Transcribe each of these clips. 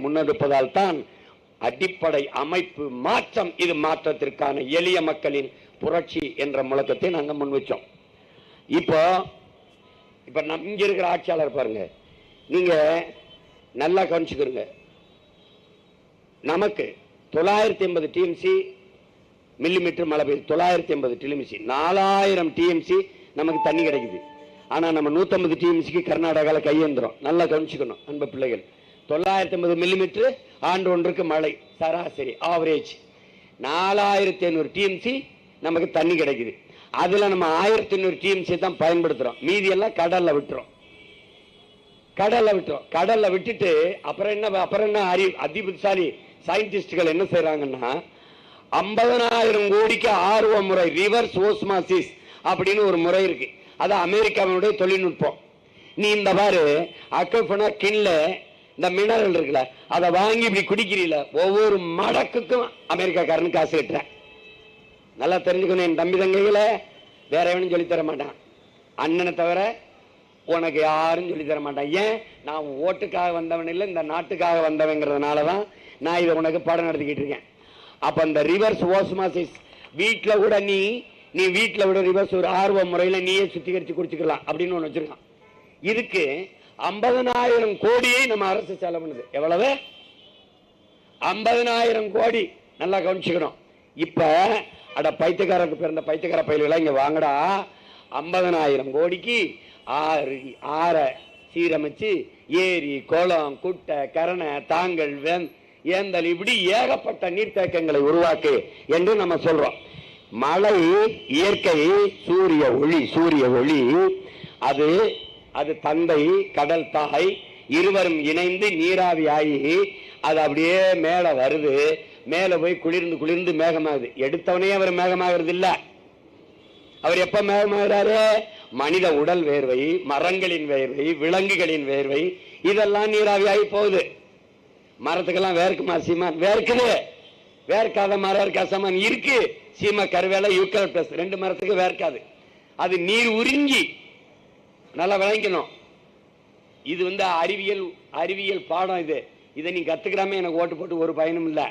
முன்னெடுப்பதால் தான் அடிப்படை அமைப்பு மாற்றம். இது மாற்றத்திற்கான எளிய மக்களின் புரட்சி என்ற முழக்கத்தை நாங்கள் முன் வச்சோம். இப்போ இங்க இருக்கிற ஆட்சியாளர் பாருங்க, நீங்க நல்லா கவனிச்சுக்கிறீங்க. நமக்கு 980 டிஎம்சி மில்லிமீட்டர் மழை பெய்யுது. 980 டிஎம்சி, 4000 டிஎம்சி நமக்கு தண்ணி கிடைக்குது. ஆனா நம்ம 150 டிஎம்சிக்கு கர்நாடகாவில் கையேந்திரம். நல்லா கவனிச்சுக்கணும் அன்பு பிள்ளைகள். 980 மில்லிமீட்டர் ஆண்டு ஒன்றுக்கு மழை சராசரி ஆவரேஜ். 4500 டிஎம்சி நமக்கு தண்ணி கிடைக்குது. அதுல நம்ம 1500 டிஎம்சி தான் பயன்படுத்துறோம். மீதி எல்லாம் கடல்ல விட்டுறோம். கடல்ல விட்டுட்டு அப்புறம் என்ன அதிபுத்திசாலி சயின்டிஸ்டுகள் என்ன செய்யறாங்கன்னா 50,000 கோடிக்கு ஆர்வ முறை, ரிவர்ஸ் ஓஸ்மாசிஸ் அப்படின்னு ஒரு முறை இருக்கு. அது அமெரிக்காவுடைய தொழில்நுட்பம். நீ இந்த பாரு அக்கஃபனா கிண்ல இந்த மினரல் இருக்குல்ல, அதை வாங்கி இப்படி குடிக்கிறீல, ஒவ்வொரு மடக்குக்கும் அமெரிக்காக்காரனுக்கு காசு கட்டுறேன். நல்லா தெரிஞ்சுக்கணும் என் தம்பி தங்கைகளை, வேற எவனும் சொல்லித்தர மாட்டான். அண்ணனை தவிர உனக்கு யாரும் சொல்லித்தர மாட்டான். ஏன்? நான் ஓட்டுக்காக வந்தவன் இல்லை, இந்த நாட்டுக்காக வந்தவங்கிறதுனாலதான் நான் இதை உனக்கு பாடம் நடத்திக்கிட்டு இருக்கேன். அப்ப இந்த ரிவர்ஸ் ஓஸ்மாசிஸ் வீட்டுல கூட நீ வீட்டுல விட ரிவர்ஸ் ஒரு ஆர்வ முறையில நீயே சுத்திகரிச்சு குடிச்சுக்கலாம் அப்படின்னு ஒண்ணு வச்சிருக்கான். இதுக்கு 50,000 கோடியை நம்ம அரசு செலவு பண்ணுது. எவ்வளவு? 50,000 கோடி. நல்லா கவனிச்சுக்கணும். இப்ப பைத்தியக்காரருக்கு பிறந்த பைத்தியக்கார பயில்களா இங்க வாங்கடா. 50,000 கோடிக்கு ஆறை சீரமைச்சு ஏரி, குளம், குட்டை, கரணை, தாங்கல், ஏந்தல், இப்படி ஏகப்பட்ட நீர்த்தேக்கங்களை உருவாக்கு என்று நம்ம சொல்றோம். மழை இயற்கை சூரிய ஒளி அது தந்தை கடல் தாய் இருவரும் இணைந்து நீராவி ஆகி அது அப்படியே மேல வருது. மேல போய் குளிர்ந்து மேகமாகுது. எடுத்தவனே அவர் மேகமாகிறது இல்ல. அவர் எப்ப மேகமாகிறாரு? மனித உடல் வேர்வை, மரங்களின் வேர்வை, விலங்குகளின் வேர்வை, இதெல்லாம் நீராவி ஆகி போகுது. மரத்துக்கெல்லாம் வேர்க்குமா சீமான்? வேர்க்குது. வேர்க்காத மரம் இருக்கா சமான்? இருக்கு. சீமா, கருவேலை, யூக்கலிப்டஸ் 2 மரத்துக்கு வேர்க்காது. அது நீர் உறிஞ்சி. நல்லா விளங்கணும். இது அறிவியல் பாடம். இதை நீ கத்துக்கிறாம எனக்கு ஓட்டு போட்டு ஒரு பயனும் இல்லை.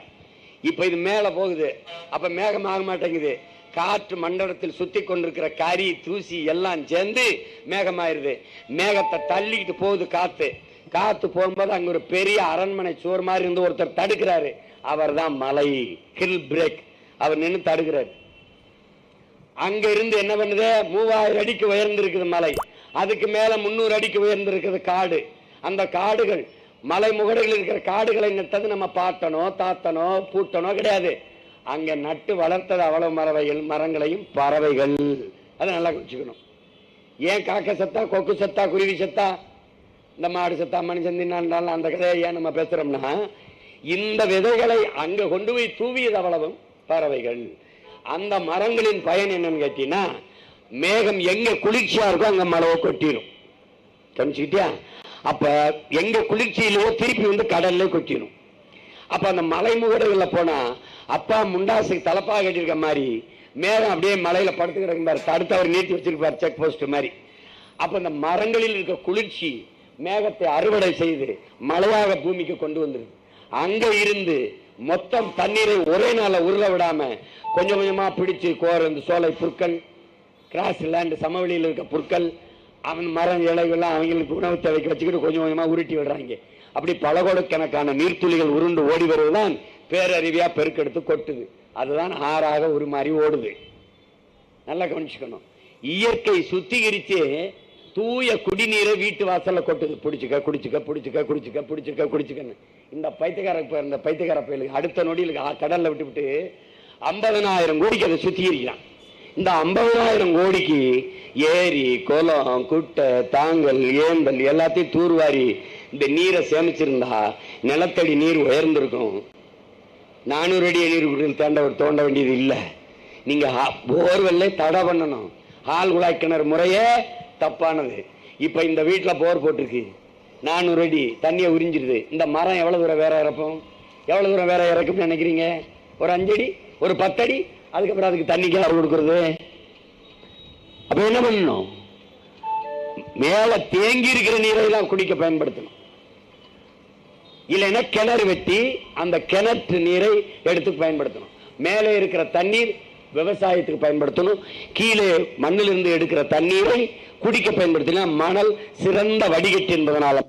இப்ப இது மேல போகுது. அப்ப மேகம் ஆக மாட்டேங்குது. காற்று மண்டலத்தில் சுத்தி கொண்டிருக்கிற கரி, தூசி எல்லாம் சேர்ந்து மேகமாயிருது. மேகத்தை தள்ளிக்கிட்டு போகுது காத்து போகும்போது அங்க ஒரு பெரிய அரண்மனை சோறு மாதிரி இருந்து ஒருத்தர் தடுக்கிறாரு. அவர் தான் மலை, ஹில் பிரேக். அவர் நின்று தடுக்கிறார். அங்க இருந்து என்ன பண்ணுது? 3000 அடிக்கு உயர்ந்து இருக்குது மலை. அதுக்கு மேல 300 அடிக்கு உயர்ந்து இருக்குது காடு. அந்த காடுகள், மலை முகடுகள் இருக்கிற காடுகளை நட்டது நம்ம பாட்டனோ தாத்தனோ பூட்டனோ கிடையாது. அங்க நட்டு வளர்த்தது அவ்வளவு மரங்களையும் பறவைகள். அதை நல்லா வச்சுக்கணும். ஏன் காக்க சத்தா, கொக்கு சத்தா, குருவி சத்தா, இந்த மாடு சத்தா, மனுஷன் தின்னாலும் அந்த கதையை ஏன் நம்ம பேசுறோம்னா, இந்த விதைகளை அங்க கொண்டு போய் தூவியது அவ்வளவும் பறவைகள். அந்த மரங்களின் பயன் என்னன்னு கேட்டீங்கன்னா, மேகம் எங்க குளிர்ச்சியா இருக்கோ அங்க மழை கொட்டிடும். தெரிஞ்சுக்கிட்டியா? அப்ப எங்க குளிர்ச்சியிலேயோ திருப்பி வந்து கடல்ல கொட்டிடும். அப்ப அந்த மலை முகடுகள்ல போனா அப்பா முண்டாசுக்கு தலப்பா கட்டிருக்க மாதிரி மேகம் அப்படியே மலையில படுத்துக்கிற தடுத்து அவர் நீட்டி வச்சிருப்பார், செக் போஸ்ட் மாதிரி. அப்ப அந்த மரங்களில் இருக்க குளிர்ச்சி மேகத்தை அறுவடை செய்து மழையாக பூமிக்கு கொண்டு வந்துருது. அங்க இருந்து மொத்தம் தண்ணீரை ஒரே நாள உருள விடாம கொஞ்சம் கொஞ்சமா பிடிச்சு இந்த சோலை புற்கள், கிராஸ் லேண்ட், சமவெளியில் இருக்க புற்கள், அவன் மரம் இலைகள்லாம் அவங்களுக்கு உணவு தேவைக்கு வச்சுக்கிட்டு கொஞ்சம் கொஞ்சமா உருட்டி விடுறாங்க. அப்படி பல கோடிக்கணக்கான நீர்த்துளிகள் உருண்டு ஓடி வருவதுதான் பேரறிவியா பெருக்கெடுத்து கொட்டுது. அதுதான் ஆறாக ஒரு மாதிரி ஓடுது. நல்லா கவனிச்சுக்கணும். இயற்கை சுத்திகரிச்சு தூய குடிநீரை வீட்டு வாசல்ல கொட்டுது. குடிச்சுக்கன்னு இந்த பைத்தியக்கார பயலுக்கு அடுத்த நொடியில் கடல்ல விட்டு 50,000 கோடிக்கு அதை சுத்திகரிக்கிறான். இந்த 50,000 கோடிக்கு ஏரி, குளம், குட்டை, தாங்கல், ஏந்தல் எல்லாத்தையும் தூர்வாரி இந்த நீரை சேமிச்சிருந்தா நிலத்தடி நீர் உயர்ந்திருக்கும். 400 அடி நீர் தோண்ட வேண்டியது இல்லை. நீங்க போர்வெல்ல தடை பண்ணணும். ஆள் குழாய் கிணறு முறையே தப்பானது. இப்ப இந்த வீட்டுல போர் போட்டிருக்கு, 400 அடி தண்ணியை உறிஞ்சிருது. இந்த மரம் எவ்வளவு தூரம் வேற இறக்கும்னு நினைக்கிறீங்க? ஒரு 5 அடி, ஒரு 10 அடி. அதுக்கப்புறம் அதுக்கு தண்ணிக்கு யார் கொடுக்கறது? அப்ப என்ன பண்ணணும்? மேல தேங்கி இருக்கிற நீரை தான் குடிக்க பயன்படுத்தணும். இல்லைன்னா கிணறு வெட்டி அந்த கிணற்று நீரை எடுத்து பயன்படுத்தணும். மேலே இருக்கிற தண்ணீர் விவசாயத்துக்கு பயன்படுத்தணும். கீழே மண்ணிலிருந்து எடுக்கிற தண்ணீரை குடிக்க பயன்படுத்தினா மணல் சிறந்த வடிகட்டி என்பதனால